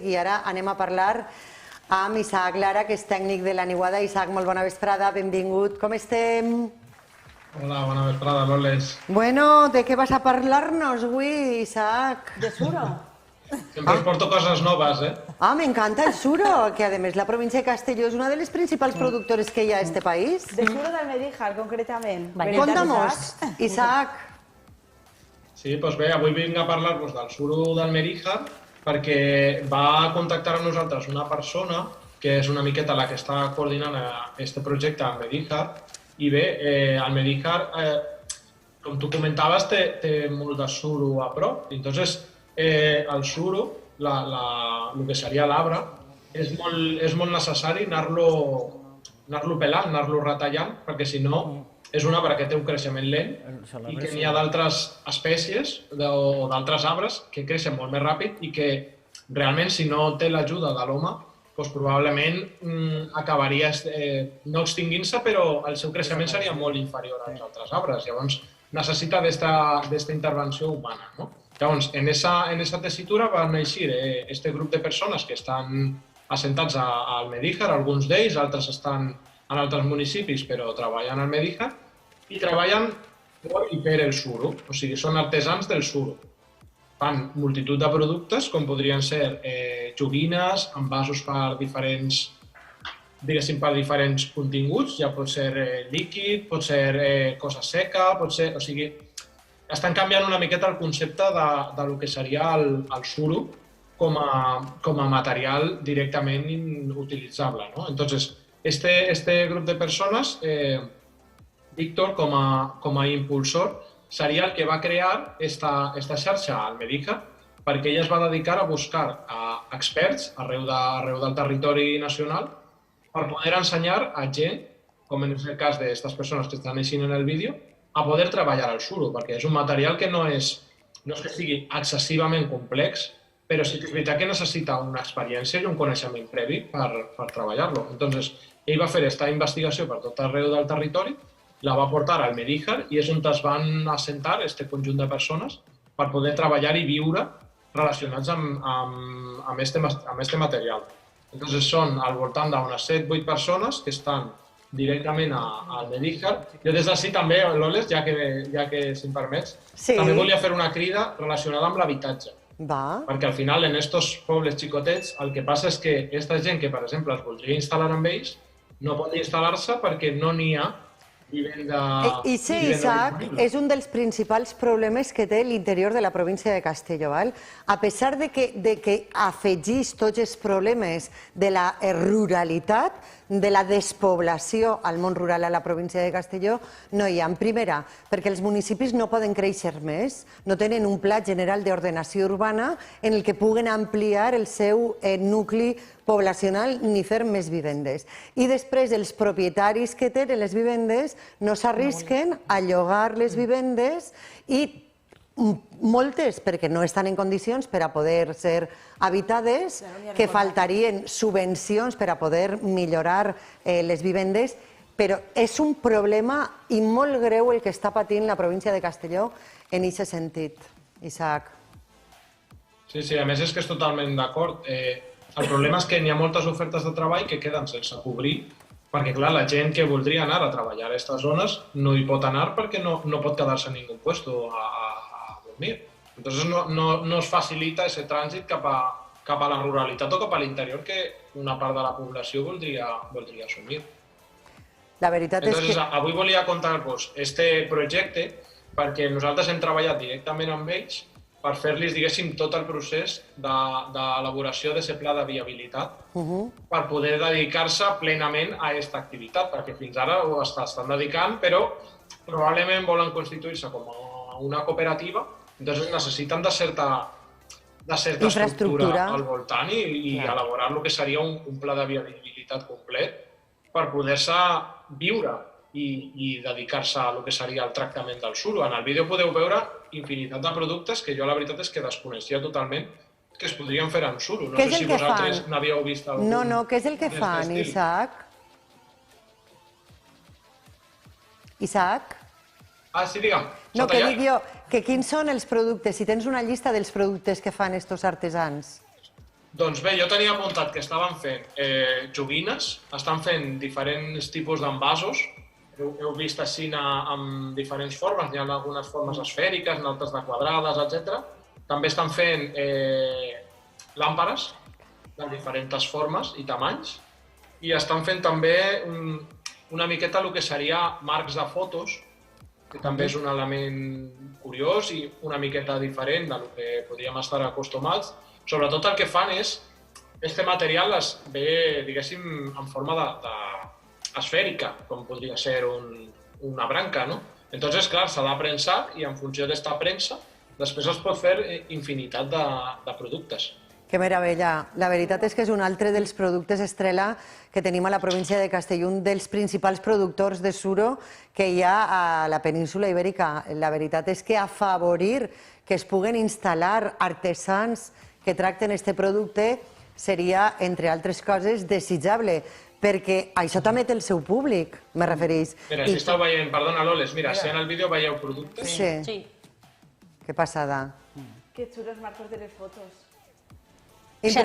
i ara anem a parlar amb Isaac Lara, que és tècnic de la Niuada. Isaac, molt bona vesprada, benvingut. Com estem? Hola, bona vesprada, Loles. Bueno, de què vas a parlar-nos avui, Isaac? De suro. Sempre us porto coses noves, eh? Ah, me encanta el suro, que a més la província de Castelló és una de les principals productores que hi ha a este país. De suro d'Almedíjar, concretament. Conta-mos, Isaac. Sí, doncs bé, avui vinc a parlar-vos del suro d'Almedíjar perquè va contactar amb nosaltres una persona que és una miqueta la que està coordinant este projecte a Almedíjar. I bé, Almedíjar, com tu comentaves, té molt de suro a prop. Entonces, el suro, el que seria l'arbre, és molt necessari anar-lo pelant, anar-lo retallant, perquè si no és un arbre que té un creixement lent i que n'hi ha d'altres espècies o d'altres arbres que creixen molt més ràpid i que realment, si no té l'ajuda de l'home, doncs probablement acabaria no extingint-se, però el seu creixement seria molt inferior als altres arbres. Llavors, necessita d'esta intervenció humana, no? Llavors, en esa tessitura va néixer este grup de persones que estan assentats a Almedíjar, alguns d'ells, altres estan en altres municipis, però treballen a Almedíjar, i treballen per el suro, o sigui, són artesans del suro. Fan multitud de productes, com podrien ser joguines, envasos per diferents continguts, ja pot ser líquid, pot ser cosa seca, pot ser... O sigui, estan canviant una miqueta el concepte del que seria el suro com a material directament utilitzable, ¿no? Entonces, este grup de persones, Víctor, com a impulsor, seria el que va crear esta xarxa a Almedíjar, perquè ella es va dedicar a buscar experts arreu del territori nacional per poder ensenyar a gent, com és el cas d'aquestes persones que estan així en el vídeo, a poder treballar el suro, perquè és un material que no és que sigui excessivament complex, però sí que és veritat que necessita una experiència i un coneixement previ per treballar-lo. Entonces, ell va fer aquesta investigació per tot arreu del territori, la va portar a Almedíjar i és on es van assentar este conjunt de persones per poder treballar i viure relacionats amb este material. Entonces, són al voltant d'unes 7-8 persones que estan directament a Almedíjar. Jo des d'ací també, Loles, ja que si em permets, també volia fer una crida relacionada amb l'habitatge. Perquè al final, en aquests pobles xicotets, el que passa és que aquesta gent que, per exemple, es voldria instal·lar amb ells, no pot instal·lar-se perquè no n'hi ha vivenda. I sí, Isaac, és un dels principals problemes que té l'interior de la província de Castelló. A pesar de que afegís tots els problemes de la ruralitat, de la despoblació al món rural a la província de Castelló, no hi ha. En primera, perquè els municipis no poden créixer més, no tenen un pla general d'ordenació urbana en el que puguen ampliar el seu nucli poblacional ni fer més vivendes. I després, els propietaris que tenen les vivendes no s'arrisquen a llogar les vivendes i moltes, perquè no estan en condicions per a poder ser habitades, que faltarien subvencions per a poder millorar les vivendes, però és un problema i molt greu el que està patint la província de Castelló en aquest sentit, Isaac. Sí, a més és que és totalment d'acord. El problema és que n'hi ha moltes ofertes de treball que queden sense cobrir, perquè, clar, la gent que voldria anar a treballar a aquestes zones no hi pot anar perquè no pot quedar-se en ningú puesto a dormir. Entonces no es facilita ese trànsit cap a la ruralitat o cap a l'interior que una part de la població voldria assumir. La veritat és que... Avui volia contar-vos este projecte perquè nosaltres hem treballat directament amb ells per fer-los, diguéssim, tot el procés d'elaboració d'aquest pla de viabilitat per poder dedicar-se plenament a aquesta activitat, perquè fins ara ho estan dedicant, però probablement volen constituir-se com una cooperativa, doncs necessiten de certa estructura al voltant i elaborar el que seria un pla de viabilitat complet per poder-se viure i dedicar-se a lo que seria el tractament del suro. En el vídeo podeu veure infinitat de productes que jo la veritat és que desconeixia totalment que es podrien fer amb suro. No sé si vosaltres n'havíeu vist algun. No, què és el que fan, Isaac? Isaac? Sí, digue'm. No, que dic jo, que quins són els productes, si tens una llista dels productes que fan estos artesans. Doncs bé, jo tenia apuntat que estaven fent joguines, estan fent diferents tipus d'envasos, heu vist així amb diferents formes, hi ha algunes formes esfèriques, altres de quadrades, etc. També estan fent làmperes de diferents formes i tamanys i estan fent també una miqueta el que seria marcs de fotos, que també és un element curiós i una miqueta diferent del que podríem estar acostumats. Sobretot el que fan és, este material es ve, diguéssim, en forma esfèrica, com podria ser una branca, no? Entonces, clar, s'ha de premsar i en funció d'esta premsa després es pot fer infinitat de productes. Que meravella. La veritat és que és un altre dels productes estrella que tenim a la província de Castelló, un dels principals productors de suro que hi ha a la península Ibèrica. La veritat és que afavorir que es puguen instal·lar artesans que tracten aquest producte seria, entre altres coses, desitjable, perquè això també té el seu públic, me refereix. Mira, si esteu veient, perdona Loles, mira, si en el vídeo veieu productes... Sí. Qué pasada. Qué chulos marcos de las fotos. Se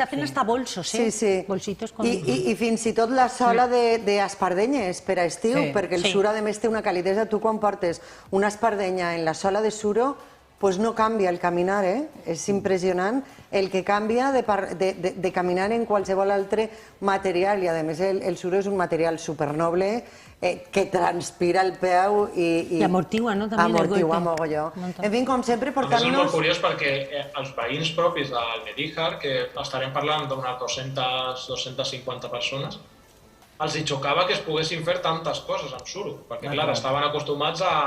hacen hasta bolsos, ¿eh? Sí, sí. Bolsitos con... I fins i tot la sola d'espardenyes per a estiu, perquè el suro, a més, té una calidesa. Tu, quan portes una espardenya en la sola de suro, pues no canvia el caminar, eh? És impressionant el que canvia de caminar en qualsevol altre material. I, a més, el suro és un material supernoble que transpira el peu i amortigua, no? Amortigua mogolló. En fi, com sempre, portant-nos... És molt curiós perquè els veïns propis d'Almedíjar, que estarem parlant d'unes 200-250 persones, els hi xocava que es poguessin fer tantes coses amb suro, perquè, clar, estaven acostumats a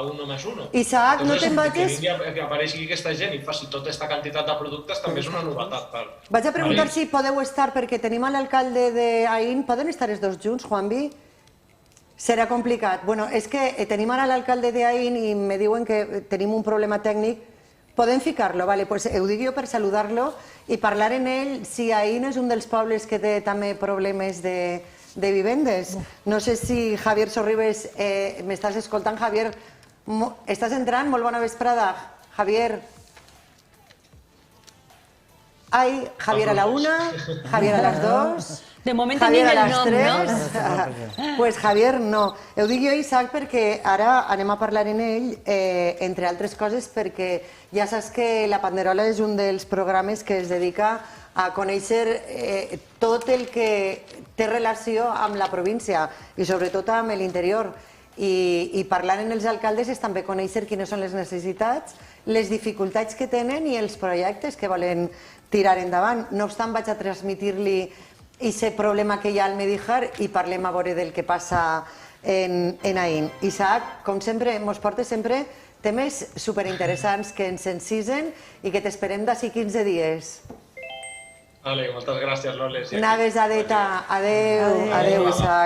uno més uno. Isaac, no te'n vagis... Que apareixi aquesta gent i faci tota aquesta quantitat de productes també és una novetat. Vaig a preguntar si podeu estar, perquè tenim l'alcalde d'Aín. Poden estar els dos junts, Juanvi? Serà complicat. Bueno, és que tenim ara l'alcalde d'Aín i me diuen que tenim un problema tècnic. Podem ficar-lo, vale? Pues ho dic jo per saludar-lo i parlar en ell si Aín és un dels pobles que té també problemes de vivendes. No sé si Javier Sorribes m'estàs escoltant. Javier, estàs entrant? Molt bona vesprada. Javier. Ai, Javier a la 1, Javier a les 2... De moment tenim el nom, no? Pues Javier no. Ho dic jo, Isaac, perquè ara anem a parlar en ell, entre altres coses, perquè ja saps que La Panderola és un dels programes que es dedica a conèixer tot el que té relació amb la província i sobretot amb l'interior. I parlant amb els alcaldes és també conèixer quines són les necessitats, les dificultats que tenen i els projectes que volen tirar endavant. No obstant, vaig a transmitir-li aquest problema que hi ha al Medíjar i parlem a veure del que passa en Aín. Isaac, com sempre, ens portes sempre temes superinteressants que ens encisen i que t'esperem d'ací 15 dies. Vale, moltes gràcies, Loles. Una besadeta. Adéu, Isaac.